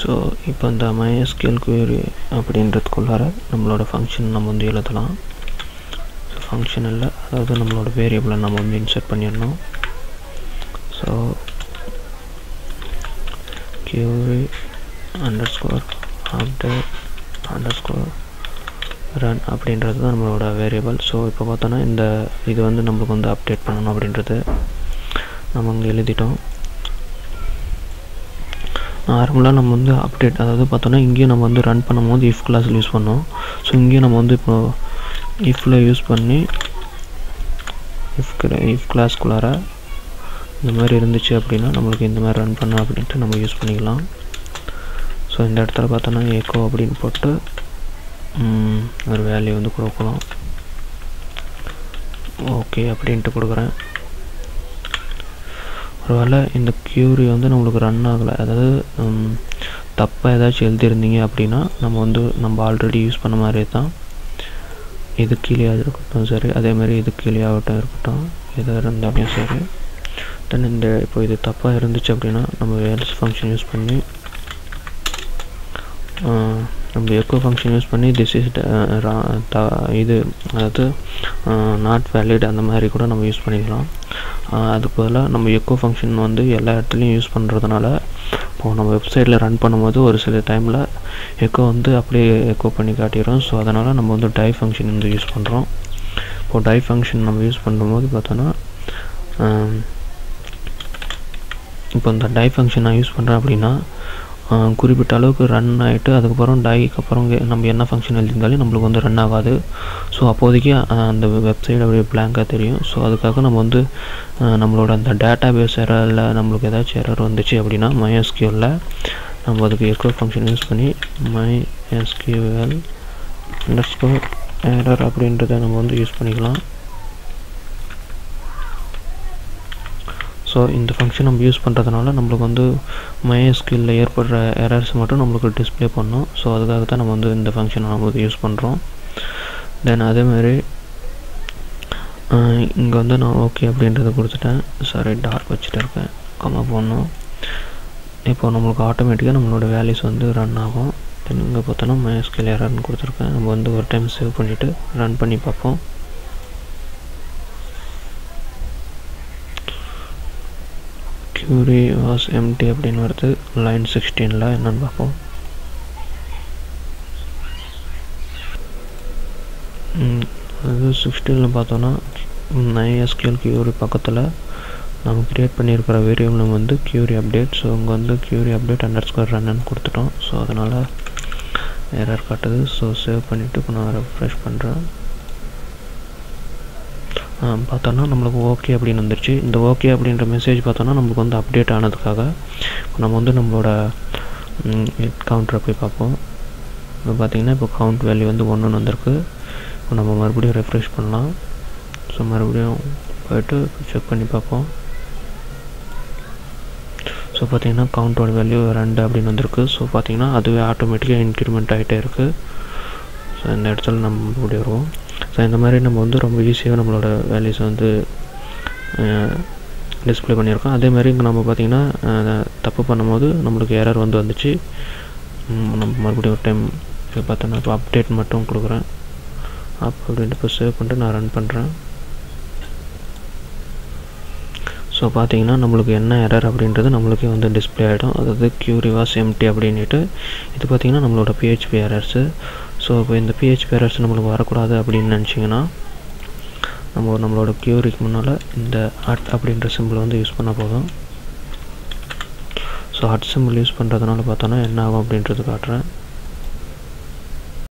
So இப்போ இந்த MySQL query அப்படின்றதுக்குள்ளார நம்மளோட ஃபங்க்ஷன் நம்ம வந்து எழுதலாம். ஸோ ஃபங்க்ஷன் இல்லை, அதாவது நம்மளோட வேரியபிளை நம்ம வந்து இன்சர்ட் பண்ணிடணும். ஸோ query _ update _ run அப்படின்றது தான் நம்மளோட வேரியபிள். ஸோ இப்போ பார்த்தோன்னா இந்த இது வந்து நம்மளுக்கு வந்து அப்டேட் பண்ணணும் அப்படின்றது நம்ம அங்கே எழுதிட்டோம். நார்மலாக நம்ம வந்து அப்டேட், அதாவது பார்த்தோன்னா இங்கேயும் நம்ம வந்து ரன் பண்ணும்போது இஃப் கிளாஸில் யூஸ் பண்ணோம். ஸோ இங்கேயும் நம்ம வந்து இப்போது இஃப்பில் யூஸ் பண்ணி இஃப் கிளாஸ்க்குள்ளார இந்த மாதிரி இருந்துச்சு அப்படின்னா நம்மளுக்கு இந்த மாதிரி ரன் பண்ண அப்படின்ட்டு நம்ம யூஸ் பண்ணிக்கலாம். ஸோ இந்த இடத்துல பார்த்தோன்னா எக்கோ அப்படின்னு போட்டு ஒரு வேல்யூ வந்து கொடுக்கலாம். ஓகே அப்படின்ட்டு கொடுக்குறேன். ஒருவேளை இந்த query வந்து நம்மளுக்கு ரன் ஆகலை, அதாவது தப்பாக ஏதாச்சும் எழுதியிருந்தீங்க அப்படின்னா நம்ம ஆல்ரெடி யூஸ் பண்ண மாதிரி தான் இது கீழே இருக்கட்டும் சரி, அதேமாதிரி இது கீழே ஆகட்டும் இருக்கட்டும், எதாக இருந்தாலும் சரி. தென் இந்த இப்போ இது தப்பாக இருந்துச்சு அப்படின்னா நம்ம else ஃபங்க்ஷன் யூஸ் பண்ணி நம்ம எக்கோ ஃபங்க்ஷன் யூஸ் பண்ணி திஸ் இஸ் இது அதாவது நாட் வேலிட் அந்த மாதிரி கூட நம்ம யூஸ் பண்ணிக்கலாம். அதுக்கு பதிலாக நம்ம எக்கோ ஃபங்க்ஷன் வந்து எல்லா இடத்துலையும் யூஸ் பண்ணுறதுனால இப்போது நம்ம வெப்சைட்டில் ரன் பண்ணும்போது ஒரு சில டைமில் எக்கோ வந்து அப்படியே எக்கோ பண்ணி காட்டிடும். ஸோ அதனால் நம்ம வந்து டை ஃபங்க்ஷன் வந்து யூஸ் பண்ணுறோம். இப்போது டை ஃபங்க்ஷன் நம்ம யூஸ் பண்ணும்போது பார்த்தோன்னா இப்போ இந்த டை ஃபங்க்ஷன் நான் யூஸ் பண்ணுறேன் அப்படின்னா குறிப்பிட்ட அளவுக்கு ரன் ஆகிட்டு அதுக்கப்புறம் டைக்கு அப்புறம் நம்ம என்ன ஃபங்க்ஷன் எழுதியிருந்தாலும் நம்மளுக்கு வந்து ரன் ஆகாது. ஸோ அப்போதைக்கு அந்த வெப்சைட் அப்படியே பிளாங்காக தெரியும். ஸோ அதுக்காக நம்ம வந்து நம்மளோட அந்த டேட்டா பேஸ் எரரில் நம்மளுக்கு ஏதாச்சும் எரர் வந்துச்சு அப்படின்னா MySQL நம்ம அதுக்கு எக்கோ ஃபங்க்ஷன் யூஸ் பண்ணி MySQL _error அப்படின்றத நம்ம வந்து யூஸ் பண்ணிக்கலாம். ஸோ இந்த ஃபங்க்ஷன் நம்ம யூஸ் பண்ணுறதுனால நம்மளுக்கு வந்து MySQL ஏற்படுற எரர்ஸ் மட்டும் நம்மளுக்கு டிஸ்பிளே பண்ணணும். ஸோ அதுக்காக தான் நம்ம வந்து இந்த ஃபங்க்ஷனை நம்ம வந்து யூஸ் பண்ணுறோம். தென் அதேமாதிரி இங்கே வந்து நான் ஓகே அப்படின்றத கொடுத்துட்டேன். சாரி டார்க் வச்சுட்டு இருக்கேன், கம்மா போடணும். இப்போ நம்மளுக்கு ஆட்டோமேட்டிக்காக நம்மளோட வேல்யூஸ் வந்து ரன் ஆகும். தென் இங்கே பார்த்தோன்னா MySQL எரர்னு கொடுத்துருக்கேன். நம்ம வந்து ஒரு டைம் சேவ் பண்ணிவிட்டு ரன் பண்ணி பார்ப்போம். query was empty அப்படின்னு வருது. லைன் 16ல் என்னன்னு பார்ப்போம். அது 16ல் பார்த்தோன்னா MySQL query பக்கத்தில் நம்ம க்ரியேட் பண்ணியிருக்கிற வேரியபிள் வந்து query update. ஸோ இங்கே வந்து query update _ run கொடுத்துட்டோம். ஸோ அதனால் எரர் காட்டுது. ஸோ சேவ் பண்ணிவிட்டு இப்போ நான் ரெஃப்ரெஷ் பண்ணுறேன். பார்த்தோன்னா நம்மளுக்கு ஓகே அப்படின்னு வந்துருச்சு. இந்த ஓகே அப்படின்ற மெசேஜ் பார்த்தோன்னா நம்மளுக்கு வந்து அப்டேட் ஆனதுக்காக நம்ம வந்து நம்மளோட கவுண்டரை போய் பார்ப்போம். இப்போ பார்த்திங்கன்னா இப்போ கவுண்ட் வேல்யூ வந்து 1 வந்திருக்கு. இப்போ நம்ம மறுபடியும் ரெஃப்ரெஷ் பண்ணலாம். ஸோ மறுபடியும் போய்ட்டு செக் பண்ணி பார்ப்போம். ஸோ பார்த்திங்கன்னா கவுண்டோட வேல்யூ 2 அப்படின்னு வந்திருக்கு. ஸோ பார்த்திங்கன்னா அதுவே ஆட்டோமேட்டிக்காக இன்க்ரிமெண்ட் ஆகிட்டே இருக்குது. ஸோ இந்த இடத்துல நம்ம மறுபடியும் வருவோம். ஸோ இந்த மாதிரி நம்ம வந்து ரொம்ப ஈஸியாக நம்மளோட வேல்யூஸ் வந்து டிஸ்பிளே பண்ணியிருக்கோம். அதேமாதிரி இங்கே நம்ம பார்த்திங்கன்னா தப்பு பண்ணும்போது நம்மளுக்கு எரர் வந்துச்சு. நம்ம மறுபடியும் ஒரு டைம் பார்த்தோன்னா இப்போ அப்டேட் மட்டும் கொடுக்குறேன். அப்படின்ட்டு இப்போ சேவ் பண்ணிட்டு நான் ரன் பண்ணுறேன். ஸோ பார்த்திங்கன்னா நம்மளுக்கு என்ன எரர் அப்படின்றது நம்மளுக்கே வந்து டிஸ்பிளே ஆகிடும். அதாவது query was empty அப்படின்ட்டு. இது பார்த்திங்கன்னா நம்மளோட PHP எரர்ஸு. ஸோ இப்போ இந்த PHP எரர்ஸ் நம்மளுக்கு வரக்கூடாது அப்படின்னு நினச்சிங்கன்னா நம்மளோட queryக்கு முன்னால் இந்த அப்படின்ற சிம்பிள் வந்து யூஸ் பண்ண போதும். ஸோ சிம்பிள் யூஸ் பண்ணுறதுனால பார்த்தோன்னா என்ன ஆகும் அப்படின்றது காட்டுறேன்.